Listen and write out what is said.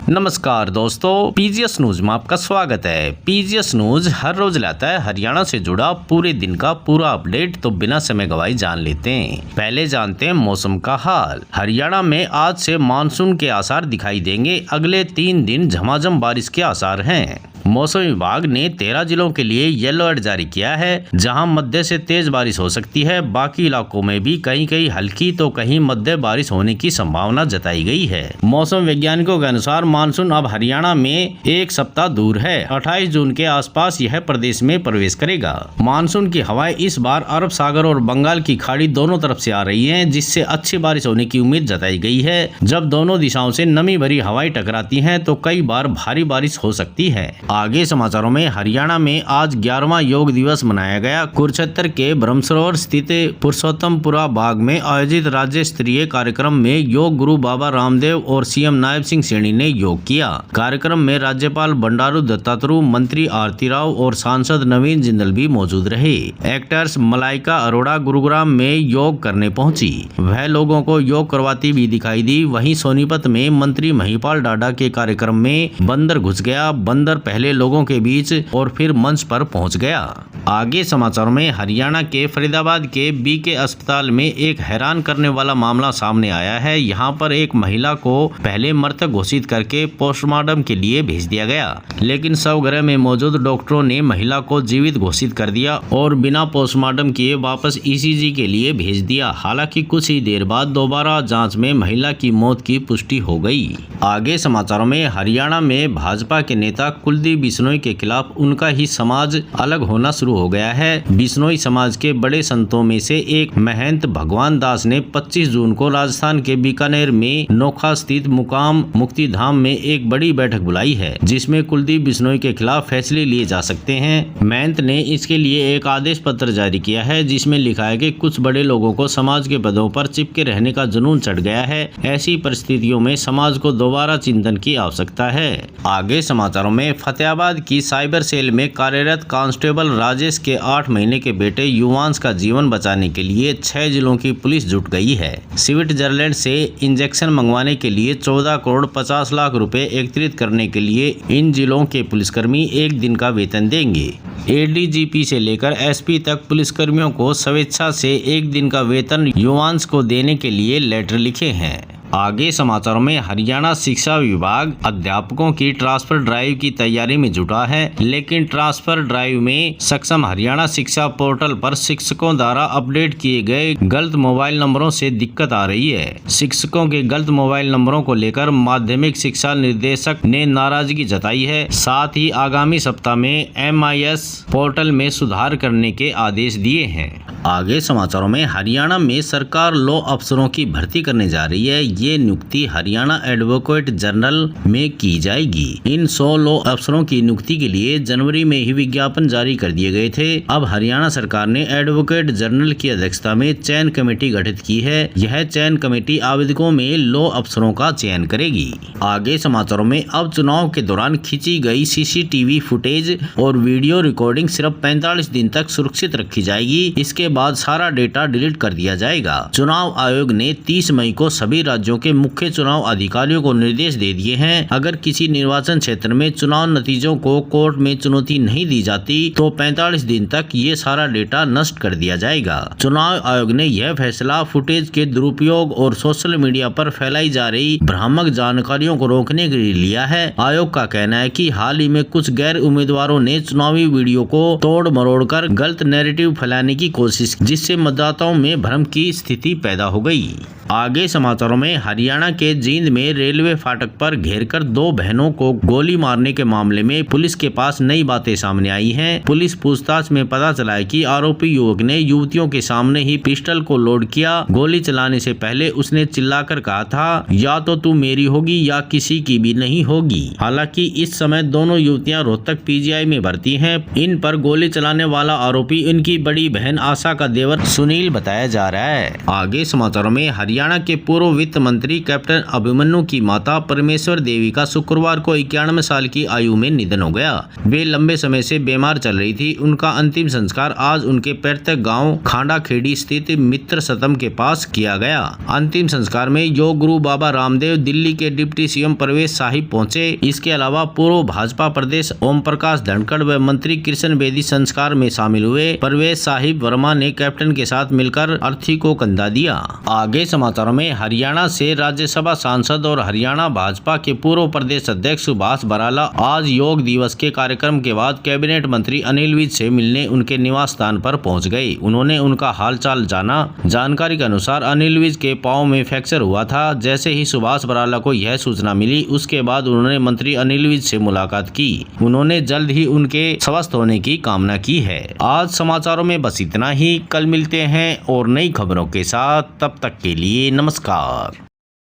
नमस्कार दोस्तों, PGS news में आपका स्वागत है। पीजीएस न्यूज हर रोज लाता है हरियाणा से जुड़ा पूरे दिन का पूरा अपडेट। तो बिना समय गवाए जान लेते हैं। पहले जानते हैं मौसम का हाल। हरियाणा में आज से मानसून के आसार दिखाई देंगे। अगले 3 दिन झमाझम बारिश के आसार हैं। मौसम विभाग ने 13 जिलों के लिए येलो अलर्ट जारी किया है, जहां मध्य से तेज बारिश हो सकती है। बाकी इलाकों में भी कहीं कहीं हल्की तो कहीं मध्य बारिश होने की संभावना जताई गई है। मौसम वैज्ञानिकों के अनुसार मानसून अब हरियाणा में एक सप्ताह दूर है। 28 जून के आसपास यह प्रदेश में प्रवेश करेगा। मानसून की हवाएं इस बार अरब सागर और बंगाल की खाड़ी दोनों तरफ से आ रही है, जिससे अच्छी बारिश होने की उम्मीद जताई गई है। जब दोनों दिशाओं से नमी भरी हवाएं टकराती हैं तो कई बार भारी बारिश हो सकती है। आगे समाचारों में, हरियाणा में आज 11वां योग दिवस मनाया गया। कुरुक्षेत्र के ब्रह्मसरोवर स्थित पुरुषोत्तमपुरा बाग में आयोजित राज्य स्तरीय कार्यक्रम में योग गुरु बाबा रामदेव और सीएम नायब सिंह सैनी ने योग किया। कार्यक्रम में राज्यपाल बंडारू दत्तात्रेय, मंत्री आरती राव और सांसद नवीन जिंदल भी मौजूद रहे। एक्टर्स मलाइका अरोड़ा गुरुग्राम में योग करने पहुंची। वह लोगों को योग करवाती भी दिखाई दी। वहीं सोनीपत में मंत्री महिपाल डाडा के कार्यक्रम में बंदर घुस गया। बंदर पहले लोगों के बीच और फिर मंच पर पहुंच गया। आगे समाचारों में, हरियाणा के फरीदाबाद के बीके अस्पताल में एक हैरान करने वाला मामला सामने आया है। यहां पर एक महिला को पहले मृतक घोषित करके पोस्टमार्टम के लिए भेज दिया गया, लेकिन शवगृह में मौजूद डॉक्टरों ने महिला को जीवित घोषित कर दिया और बिना पोस्टमार्टम किए वापस ईसीजी के लिए भेज दिया। हालांकि कुछ ही देर बाद दोबारा जांच में महिला की मौत की पुष्टि हो गई। आगे समाचारों में, हरियाणा में भाजपा के नेता कुलदीप बिश्नोई के खिलाफ उनका ही समाज अलग होना शुरू हो गया है। बिश्नोई समाज के बड़े संतों में से एक महंत भगवान दास ने 25 जून को राजस्थान के बीकानेर में नोखा स्थित मुकाम मुक्तिधाम में एक बड़ी बैठक बुलाई है, जिसमें कुलदीप बिश्नोई के खिलाफ फैसले लिए जा सकते हैं। महंत ने इसके लिए एक आदेश पत्र जारी किया है, जिसमें लिखा है कि कुछ बड़े लोगों को समाज के पदों पर चिपके रहने का जुनून चढ़ गया है। ऐसी परिस्थितियों में समाज को दोबारा चिंतन की आवश्यकता है। आगे समाचारों में, फतेहाबाद की साइबर सेल में कार्यरत कांस्टेबल राजेश के 8 महीने के बेटे युवांश का जीवन बचाने के लिए 6 जिलों की पुलिस जुट गई है। स्विट्जरलैंड से इंजेक्शन मंगवाने के लिए 14 करोड़ 50 लाख रुपए एकत्रित करने के लिए इन जिलों के पुलिसकर्मी एक दिन का वेतन देंगे। एडीजीपी से लेकर एसपी तक पुलिसकर्मियों को स्वेच्छा से एक दिन का वेतन युवांश को देने के लिए लेटर लिखे हैं। आगे समाचारों में, हरियाणा शिक्षा विभाग अध्यापकों की ट्रांसफर ड्राइव की तैयारी में जुटा है, लेकिन ट्रांसफर ड्राइव में सक्षम हरियाणा शिक्षा पोर्टल पर शिक्षकों द्वारा अपडेट किए गए गलत मोबाइल नंबरों से दिक्कत आ रही है। शिक्षकों के गलत मोबाइल नंबरों को लेकर माध्यमिक शिक्षा निर्देशक ने नाराजगी जताई है। साथ ही आगामी सप्ताह में MIS पोर्टल में सुधार करने के आदेश दिए हैं। आगे समाचारों में, हरियाणा में सरकार लॉ अफसरों की भर्ती करने जा रही है। ये नियुक्ति हरियाणा एडवोकेट जनरल में की जाएगी। इन 100 लॉ अफसरों की नियुक्ति के लिए जनवरी में ही विज्ञापन जारी कर दिए गए थे। अब हरियाणा सरकार ने एडवोकेट जनरल की अध्यक्षता में चयन कमेटी गठित की है। यह चयन कमेटी आवेदकों में लॉ अफसरों का चयन करेगी। आगे समाचारों में, अब चुनाव के दौरान खींची गई CCTV फुटेज और वीडियो रिकॉर्डिंग सिर्फ 45 दिन तक सुरक्षित रखी जाएगी। इसके बाद सारा डेटा डिलीट कर दिया जाएगा। चुनाव आयोग ने 30 मई को सभी राज्यों के मुख्य चुनाव अधिकारियों को निर्देश दे दिए हैं। अगर किसी निर्वाचन क्षेत्र में चुनाव नतीजों को कोर्ट में चुनौती नहीं दी जाती तो 45 दिन तक ये सारा डेटा नष्ट कर दिया जाएगा। चुनाव आयोग ने यह फैसला फुटेज के दुरुपयोग और सोशल मीडिया पर फैलाई जा रही भ्रामक जानकारियों को रोकने के लिए लिया है। आयोग का कहना है कि हाल ही में कुछ गैर उम्मीदवारों ने चुनावी वीडियो को तोड़ मरोड़ कर गलत नैरेटिव फैलाने की कोशिश, जिससे मतदाताओं में भ्रम की स्थिति पैदा हो गई। आगे समाचारों में, हरियाणा के जींद में रेलवे फाटक पर घेरकर 2 बहनों को गोली मारने के मामले में पुलिस के पास नई बातें सामने आई हैं। पुलिस पूछताछ में पता चला है कि आरोपी युवक ने युवतियों के सामने ही पिस्टल को लोड किया। गोली चलाने से पहले उसने चिल्लाकर कहा था, या तो तू मेरी होगी या किसी की भी नहीं होगी। हालांकि इस समय दोनों युवतियां रोहतक PGI में भर्ती हैं। इन पर गोली चलाने वाला आरोपी इनकी बड़ी बहन आशा का देवर सुनील बताया जा रहा है। आगे समाचारों में, हरियाणा हरियाणा के पूर्व वित्त मंत्री कैप्टन अभिमन्यु की माता परमेश्वर देवी का शुक्रवार को 91 साल की आयु में निधन हो गया। वे लंबे समय से बीमार चल रही थी। उनका अंतिम संस्कार आज उनके पैतृक गांव खांडा खेड़ी स्थित मित्र सतम के पास किया गया। अंतिम संस्कार में योग गुरु बाबा रामदेव, दिल्ली के डिप्टी सीएम परवेज साहिब पहुंचे। इसके अलावा पूर्व भाजपा प्रदेश ओम प्रकाश धनखड़ व मंत्री कृष्ण बेदी संस्कार में शामिल हुए। परवेज साहिब वर्मा ने कैप्टन के साथ मिलकर अर्थी को कंधा दिया। आगे समाचारों में हरियाणा से राज्यसभा सांसद और हरियाणा भाजपा के पूर्व प्रदेश अध्यक्ष सुभाष बराला आज योग दिवस के कार्यक्रम के बाद कैबिनेट मंत्री अनिल विज से मिलने उनके निवास स्थान पर पहुंच गए। उन्होंने उनका हालचाल जाना। जानकारी के अनुसार अनिल विज के पांव में फ्रैक्चर हुआ था। जैसे ही सुभाष बराला को यह सूचना मिली, उसके बाद उन्होंने मंत्री अनिल विज से मुलाकात की। उन्होंने जल्द ही उनके स्वस्थ होने की कामना की है। आज समाचारों में बस इतना ही। कल मिलते हैं और नई खबरों के साथ। तब तक के लिए नमस्कार।